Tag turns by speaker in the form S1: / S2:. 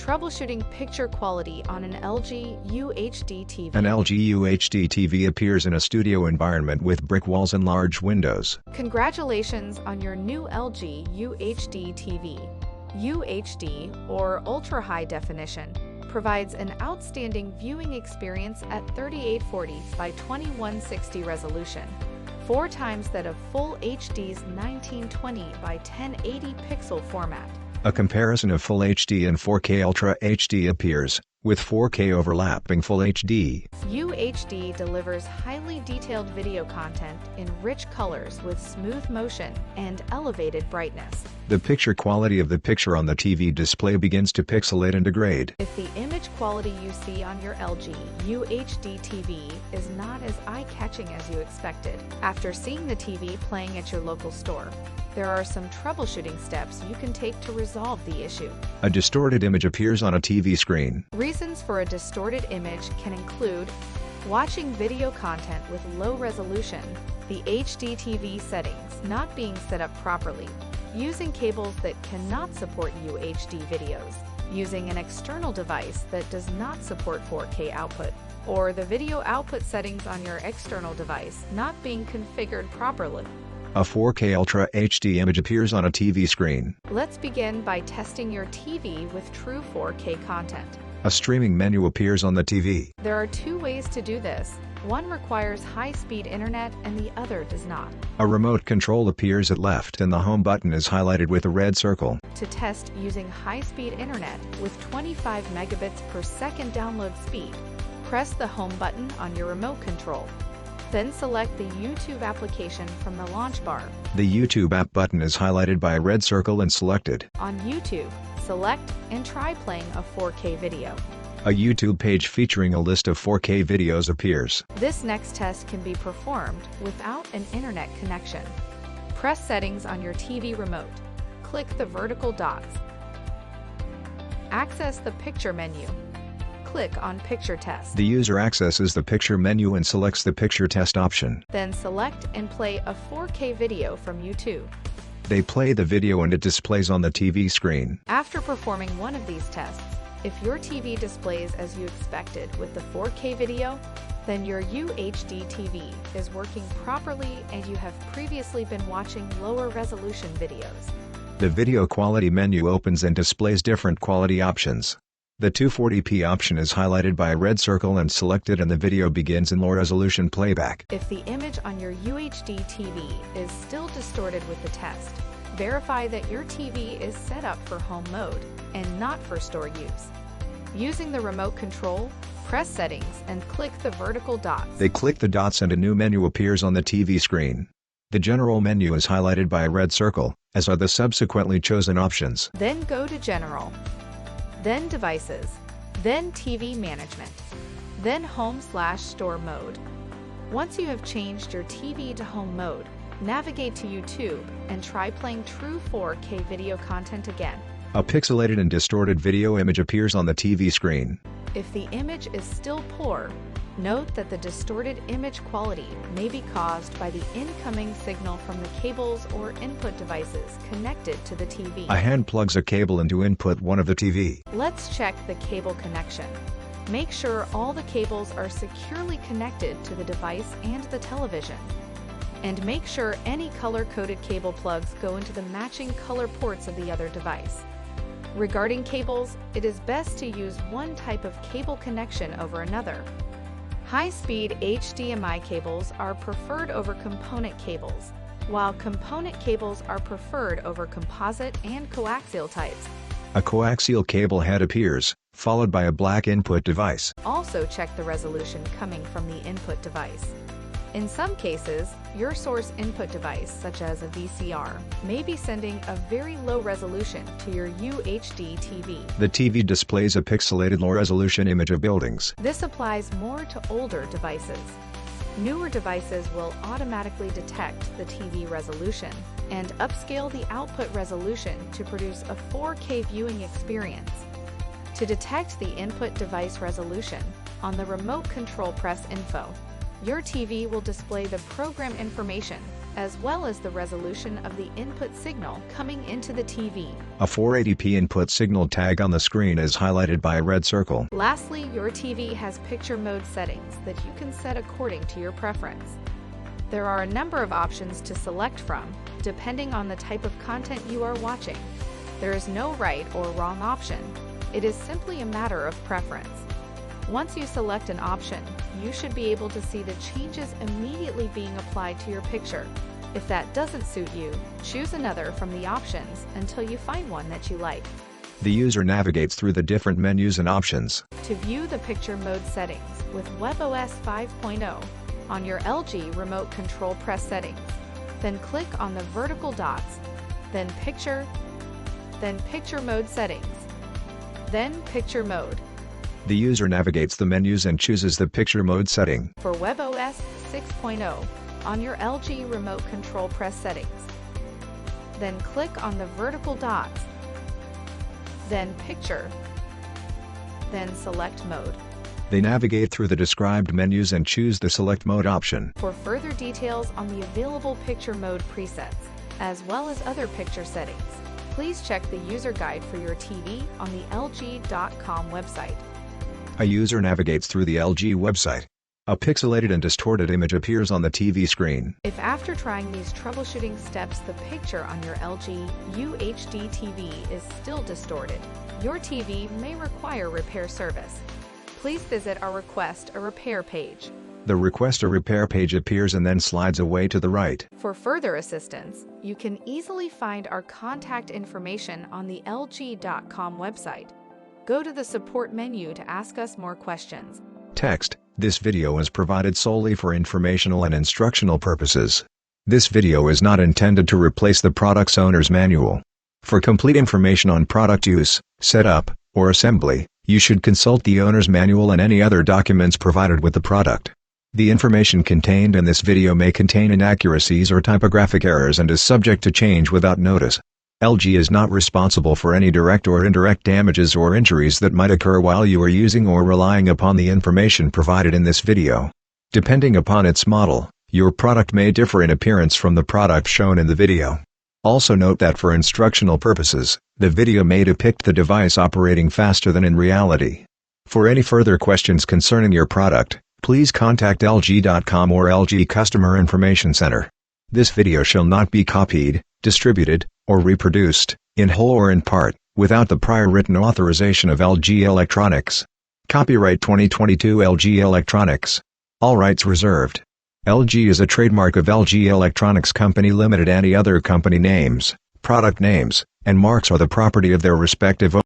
S1: Troubleshooting picture quality on an LG UHD TV.
S2: An LG UHD TV appears in a studio environment with brick walls and large windows.
S1: Congratulations on your new LG UHD TV. UHD, or Ultra High Definition, provides an outstanding viewing experience at 3840 by 2160 resolution, 4 times that of Full HD's 1920 by 1080 pixel format.
S2: A comparison of Full HD and 4K Ultra HD appears, with 4K overlapping Full HD.
S1: UHD delivers highly detailed video content in rich colors with smooth motion and elevated brightness.
S2: The picture quality of the picture on the TV display begins to pixelate and degrade.
S1: If the image quality you see on your LG UHD TV is not as eye-catching as you expected after seeing the TV playing at your local store, there are some troubleshooting steps you can take to resolve the issue.
S2: A distorted image appears on a TV screen.
S1: Reasons for a distorted image can include watching video content with low resolution, the HD TV settings not being set up properly, using cables that cannot support UHD videos, using an external device that does not support 4K output, or the video output settings on your external device not being configured properly.
S2: A 4K Ultra HD image appears on a TV screen.
S1: Let's begin by testing your TV with true 4K content.
S2: A streaming menu appears on the TV.
S1: There are 2 ways to do this. One requires high-speed internet and the other does not.
S2: A remote control appears at left and the home button is highlighted with a red circle.
S1: To test using high-speed internet with 25 megabits per second download speed, press the home button on your remote control. Then select the YouTube application from the launch bar.
S2: The YouTube app button is highlighted by a red circle and selected.
S1: On YouTube, select and try playing a 4K video.
S2: A YouTube page featuring a list of 4K videos appears.
S1: This next test can be performed without an internet connection. Press Settings on your TV remote. Click the vertical dots. Access the Picture menu. Click on Picture Test.
S2: The user accesses the picture menu and selects the Picture Test option.
S1: Then select and play a 4K video from YouTube.
S2: They play the video and it displays on the TV screen.
S1: After performing one of these tests, if your TV displays as you expected with the 4K video, then your UHD TV is working properly and you have previously been watching lower resolution videos.
S2: The video quality menu opens and displays different quality options. The 240p option is highlighted by a red circle and selected and the video begins in low resolution playback.
S1: If the image on your UHD TV is still distorted with the test, verify that your TV is set up for home mode and not for store use. Using the remote control, press Settings and click the vertical dots.
S2: They click the dots and a new menu appears on the TV screen. The general menu is highlighted by a red circle, as are the subsequently chosen options.
S1: Then go to General, then Devices, then TV Management, then Home/Store Mode. Once you have changed your TV to home mode, navigate to YouTube and try playing true 4K video content again.
S2: A pixelated and distorted video image appears on the TV screen.
S1: If the image is still poor, note that the distorted image quality may be caused by the incoming signal from the cables or input devices connected to the TV.
S2: A hand plugs a cable into input 1 of the TV.
S1: Let's check the cable connection. Make sure all the cables are securely connected to the device and the television. And make sure any color-coded cable plugs go into the matching color ports of the other device. Regarding cables, it is best to use one type of cable connection over another. High-speed HDMI cables are preferred over component cables, while component cables are preferred over composite and coaxial types.
S2: A coaxial cable head appears, followed by a black input device.
S1: Also check the resolution coming from the input device. In some cases, your source input device, such as a VCR, may be sending a very low resolution to your UHD TV.
S2: The TV displays a pixelated low-resolution image of buildings.
S1: This applies more to older devices. Newer devices will automatically detect the TV resolution and upscale the output resolution to produce a 4K viewing experience. To detect the input device resolution, on the remote control press Info. Your TV will display the program information as well as the resolution of the input signal coming into the TV.
S2: A 480p input signal tag on the screen is highlighted by a red circle.
S1: Lastly, your TV has picture mode settings that you can set according to your preference. There are a number of options to select from, depending on the type of content you are watching. There is no right or wrong option. It is simply a matter of preference. Once you select an option, you should be able to see the changes immediately being applied to your picture. If that doesn't suit you, choose another from the options until you find one that you like.
S2: The user navigates through the different menus and options.
S1: To view the picture mode settings with WebOS 5.0, on your LG remote control, press Settings, then click on the vertical dots, then Picture Mode Settings, then Picture Mode.
S2: The user navigates the menus and chooses the picture mode setting.
S1: For WebOS 6.0, on your LG remote control, press Settings, then click on the vertical dots, then Picture, then Select Mode.
S2: They navigate through the described menus and choose the Select Mode option.
S1: For further details on the available picture mode presets, as well as other picture settings, please check the user guide for your TV on the LG.com website.
S2: A user navigates through the LG website. A pixelated and distorted image appears on the TV screen.
S1: If after trying these troubleshooting steps the picture on your LG UHD TV is still distorted, your TV may require repair service. Please visit our Request a Repair page.
S2: The Request a Repair page appears and then slides away to the right.
S1: For further assistance, you can easily find our contact information on the LG.com website. Go to the support menu to ask us more questions.
S2: Text: This video is provided solely for informational and instructional purposes. This video is not intended to replace the product's owner's manual. For complete information on product use, setup, or assembly, you should consult the owner's manual and any other documents provided with the product. The information contained in this video may contain inaccuracies or typographic errors and is subject to change without notice. LG is not responsible for any direct or indirect damages or injuries that might occur while you are using or relying upon the information provided in this video. Depending upon its model, your product may differ in appearance from the product shown in the video. Also note that for instructional purposes, the video may depict the device operating faster than in reality. For any further questions concerning your product, please contact LG.com or LG Customer Information Center. This video shall not be copied, distributed, or reproduced, in whole or in part, without the prior written authorization of LG Electronics. Copyright 2022 LG Electronics. All rights reserved. LG is a trademark of LG Electronics Company Limited. Any other company names, product names, and marks are the property of their respective owners.